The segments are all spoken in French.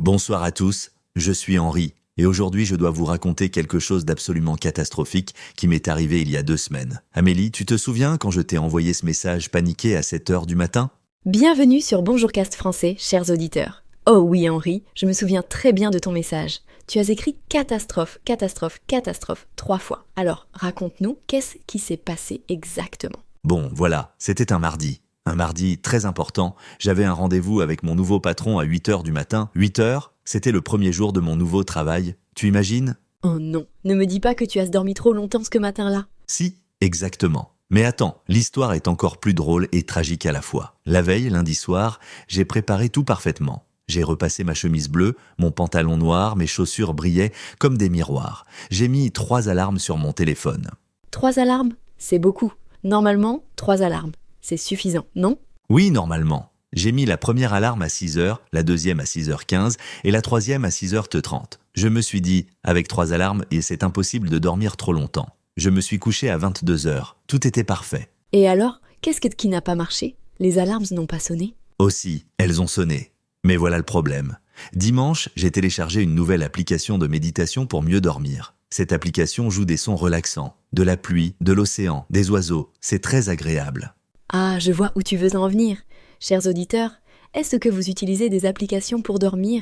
Bonsoir à tous, je suis Henri, et aujourd'hui je dois vous raconter quelque chose d'absolument catastrophique qui m'est arrivé il y a 2 semaines. Amélie, tu te souviens quand je t'ai envoyé ce message paniqué à 7 heures du matin ? Bienvenue sur Bonjourcast français, chers auditeurs. Oh oui Henri, je me souviens très bien de ton message. Tu as écrit catastrophe, catastrophe, catastrophe 3 fois. Alors, raconte-nous, qu'est-ce qui s'est passé exactement ? Bon, voilà, c'était un mardi. Un mardi très important, j'avais un rendez-vous avec mon nouveau patron à 8 heures du matin. 8 heures, c'était le premier jour de mon nouveau travail. Tu imagines ? Oh non, ne me dis pas que tu as dormi trop longtemps ce matin-là. Si, exactement. Mais attends, l'histoire est encore plus drôle et tragique à la fois. La veille, lundi soir, j'ai préparé tout parfaitement. J'ai repassé ma chemise bleue, mon pantalon noir, mes chaussures brillaient comme des miroirs. J'ai mis 3 alarmes sur mon téléphone. 3 alarmes, c'est beaucoup. Normalement, 3 alarmes. C'est suffisant, non ? Oui, normalement. J'ai mis la première alarme à 6 heures, la deuxième à 6h15 et la troisième à 6h30. Je me suis dit, avec 3 alarmes, et c'est impossible de dormir trop longtemps. Je me suis couché à 22 heures. Tout était parfait. Et alors, qu'est-ce qui n'a pas marché ? Les alarmes n'ont pas sonné ? Aussi, elles ont sonné. Mais voilà le problème. Dimanche, j'ai téléchargé une nouvelle application de méditation pour mieux dormir. Cette application joue des sons relaxants, de la pluie, de l'océan, des oiseaux. C'est très agréable. Ah, je vois où tu veux en venir. Chers auditeurs, est-ce que vous utilisez des applications pour dormir ?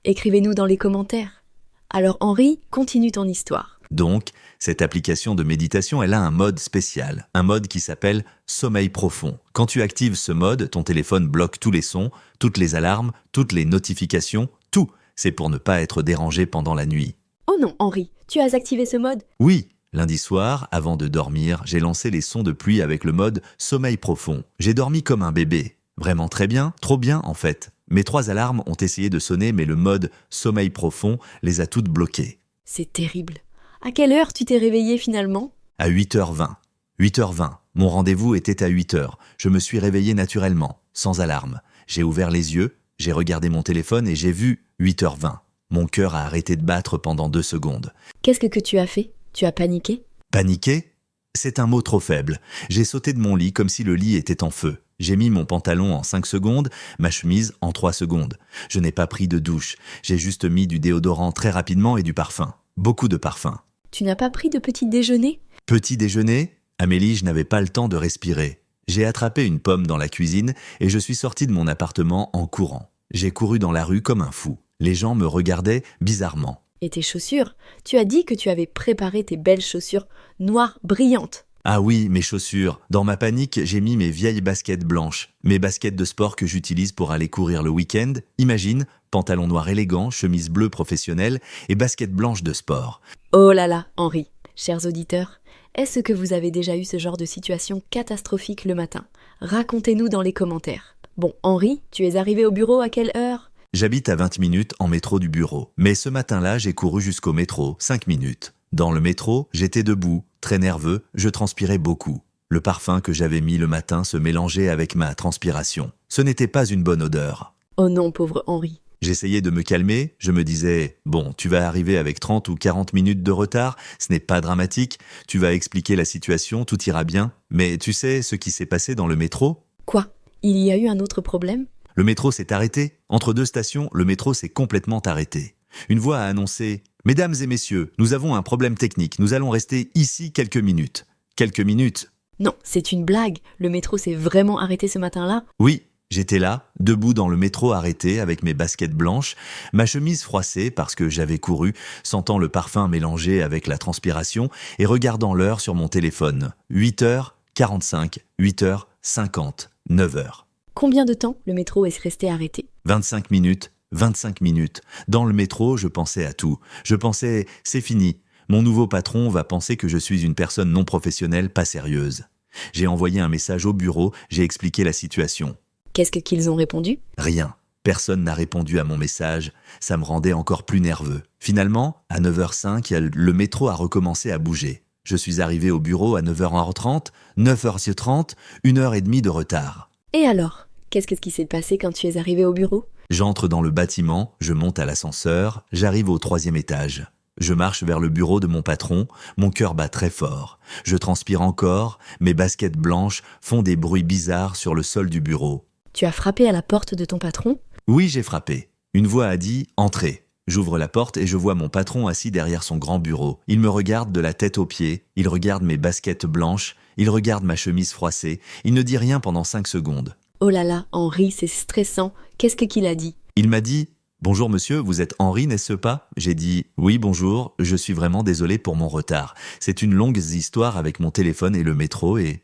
Écrivez-nous dans les commentaires. Alors Henri, continue ton histoire. Donc, cette application de méditation, elle a un mode spécial, un mode qui s'appelle sommeil profond. Quand tu actives ce mode, ton téléphone bloque tous les sons, toutes les alarmes, toutes les notifications, tout. C'est pour ne pas être dérangé pendant la nuit. Oh non, Henri, tu as activé ce mode ? Oui, lundi soir, avant de dormir, j'ai lancé les sons de pluie avec le mode sommeil profond. J'ai dormi comme un bébé. Vraiment très bien, trop bien en fait. Mes 3 alarmes ont essayé de sonner, mais le mode sommeil profond les a toutes bloquées. C'est terrible. À quelle heure tu t'es réveillé finalement ? À 8h20. 8h20. Mon rendez-vous était à 8h. Je me suis réveillé naturellement, sans alarme. J'ai ouvert les yeux, j'ai regardé mon téléphone et j'ai vu 8h20. Mon cœur a arrêté de battre pendant 2 secondes. Qu'est-ce que tu as fait ? Tu as paniqué ? Paniquer ? C'est un mot trop faible. J'ai sauté de mon lit comme si le lit était en feu. J'ai mis mon pantalon en 5 secondes, ma chemise en 3 secondes. Je n'ai pas pris de douche. J'ai juste mis du déodorant très rapidement et du parfum. Beaucoup de parfum. Tu n'as pas pris de petit déjeuner ? Petit déjeuner ? Amélie, je n'avais pas le temps de respirer. J'ai attrapé une pomme dans la cuisine et je suis sorti de mon appartement en courant. J'ai couru dans la rue comme un fou. Les gens me regardaient bizarrement. Et tes chaussures ? Tu as dit que tu avais préparé tes belles chaussures noires brillantes. Ah oui, mes chaussures. Dans ma panique, j'ai mis mes vieilles baskets blanches. Mes baskets de sport que j'utilise pour aller courir le week-end. Imagine, pantalon noir élégant, chemise bleue professionnelle et baskets blanches de sport. Oh là là, Henri. Chers auditeurs, est-ce que vous avez déjà eu ce genre de situation catastrophique le matin ? Racontez-nous dans les commentaires. Bon, Henri, tu es arrivé au bureau à quelle heure ? J'habite à 20 minutes en métro du bureau. Mais ce matin-là, j'ai couru jusqu'au métro, 5 minutes. Dans le métro, j'étais debout, très nerveux, je transpirais beaucoup. Le parfum que j'avais mis le matin se mélangeait avec ma transpiration. Ce n'était pas une bonne odeur. Oh non, pauvre Henri. J'essayais de me calmer, je me disais « Bon, tu vas arriver avec 30 ou 40 minutes de retard, ce n'est pas dramatique, tu vas expliquer la situation, tout ira bien. » Mais tu sais ce qui s'est passé dans le métro ? Quoi ? Il y a eu un autre problème ? Le métro s'est arrêté. Entre 2 stations, le métro s'est complètement arrêté. Une voix a annoncé « Mesdames et messieurs, nous avons un problème technique, nous allons rester ici quelques minutes. » Quelques minutes ? Non, c'est une blague. Le métro s'est vraiment arrêté ce matin-là ? Oui, j'étais là, debout dans le métro arrêté avec mes baskets blanches, ma chemise froissée parce que j'avais couru, sentant le parfum mélangé avec la transpiration et regardant l'heure sur mon téléphone. 8h45, 8h50, 9h. Combien de temps le métro est resté arrêté ? 25 minutes. 25 minutes. Dans le métro, je pensais à tout. Je pensais, c'est fini. Mon nouveau patron va penser que je suis une personne non professionnelle, pas sérieuse. J'ai envoyé un message au bureau, j'ai expliqué la situation. Qu'est-ce qu'ils ont répondu ? Rien. Personne n'a répondu à mon message. Ça me rendait encore plus nerveux. Finalement, à 9h05, le métro a recommencé à bouger. Je suis arrivé au bureau à 9h30, 9h30, 1h30 de retard. Et alors ? Qu'est-ce qui s'est passé quand tu es arrivé au bureau ? J'entre dans le bâtiment, je monte à l'ascenseur, j'arrive au 3e étage. Je marche vers le bureau de mon patron, mon cœur bat très fort. Je transpire encore, mes baskets blanches font des bruits bizarres sur le sol du bureau. Tu as frappé à la porte de ton patron ? Oui, j'ai frappé. Une voix a dit « Entrez ». J'ouvre la porte et je vois mon patron assis derrière son grand bureau. Il me regarde de la tête aux pieds, il regarde mes baskets blanches, il regarde ma chemise froissée, il ne dit rien pendant 5 secondes. Oh là là, Henri, c'est stressant. Qu'est-ce qu'il a dit? Il m'a dit « Bonjour monsieur, vous êtes Henri, n'est-ce pas ?» J'ai dit « Oui, bonjour, je suis vraiment désolé pour mon retard. C'est une longue histoire avec mon téléphone et le métro et… »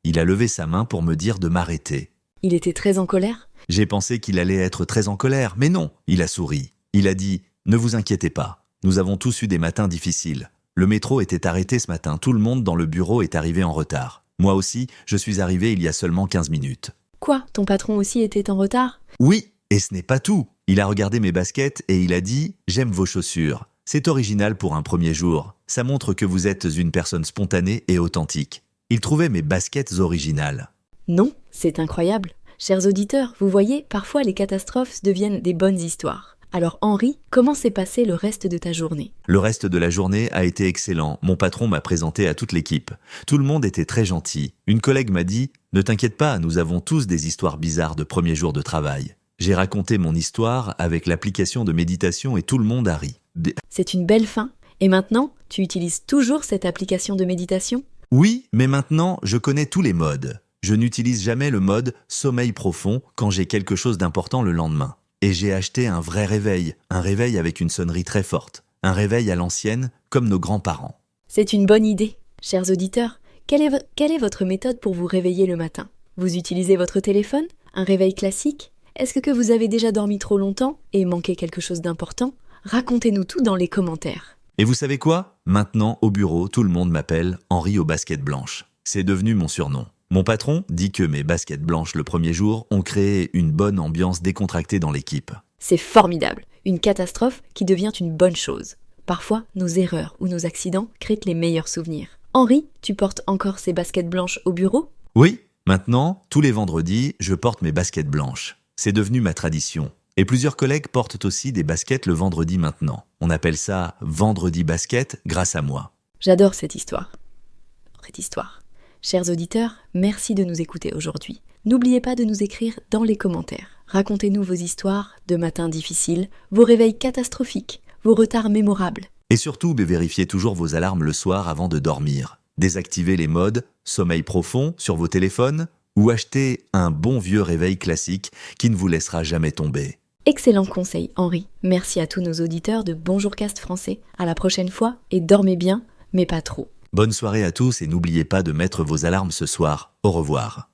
Il a levé sa main pour me dire de m'arrêter. Il était très en colère? J'ai pensé qu'il allait être très en colère, mais non, il a souri. Il a dit « Ne vous inquiétez pas, nous avons tous eu des matins difficiles. Le métro était arrêté ce matin, tout le monde dans le bureau est arrivé en retard. Moi aussi, je suis arrivé il y a seulement 15 minutes. » Quoi? Ton patron aussi était en retard? Oui, et ce n'est pas tout. Il a regardé mes baskets et il a dit « J'aime vos chaussures. C'est original pour un premier jour. Ça montre que vous êtes une personne spontanée et authentique. » Il trouvait mes baskets originales. Non, c'est incroyable. Chers auditeurs, vous voyez, parfois les catastrophes deviennent des bonnes histoires. Alors Henri, comment s'est passé le reste de ta journée? Le reste de la journée a été excellent. Mon patron m'a présenté à toute l'équipe. Tout le monde était très gentil. Une collègue m'a dit « Ne t'inquiète pas, nous avons tous des histoires bizarres de premier jour de travail. » J'ai raconté mon histoire avec l'application de méditation et tout le monde a ri. C'est une belle fin. Et maintenant, tu utilises toujours cette application de méditation? Oui, mais maintenant, je connais tous les modes. Je n'utilise jamais le mode sommeil profond quand j'ai quelque chose d'important le lendemain. Et j'ai acheté un vrai réveil, un réveil avec une sonnerie très forte, un réveil à l'ancienne, comme nos grands-parents. C'est une bonne idée. Chers auditeurs, quelle est votre méthode pour vous réveiller le matin? Vous utilisez votre téléphone? Un réveil classique? Est-ce que vous avez déjà dormi trop longtemps et manqué quelque chose d'important? Racontez-nous tout dans les commentaires. Et vous savez quoi? Maintenant, au bureau, tout le monde m'appelle Henri aux baskets blanches. C'est devenu mon surnom. Mon patron dit que mes baskets blanches le premier jour ont créé une bonne ambiance décontractée dans l'équipe. C'est formidable, une catastrophe qui devient une bonne chose. Parfois, nos erreurs ou nos accidents créent les meilleurs souvenirs. Henri, tu portes encore ces baskets blanches au bureau? Oui, maintenant, tous les vendredis, je porte mes baskets blanches. C'est devenu ma tradition. Et plusieurs collègues portent aussi des baskets le vendredi maintenant. On appelle ça « vendredi basket » grâce à moi. J'adore cette histoire. Chers auditeurs, merci de nous écouter aujourd'hui. N'oubliez pas de nous écrire dans les commentaires. Racontez-nous vos histoires de matins difficiles, vos réveils catastrophiques, vos retards mémorables. Et surtout, vérifiez toujours vos alarmes le soir avant de dormir. Désactivez les modes sommeil profond sur vos téléphones ou achetez un bon vieux réveil classique qui ne vous laissera jamais tomber. Excellent conseil, Henri. Merci à tous nos auditeurs de Bonjour Cast Français. À la prochaine fois et dormez bien, mais pas trop. Bonne soirée à tous et n'oubliez pas de mettre vos alarmes ce soir. Au revoir.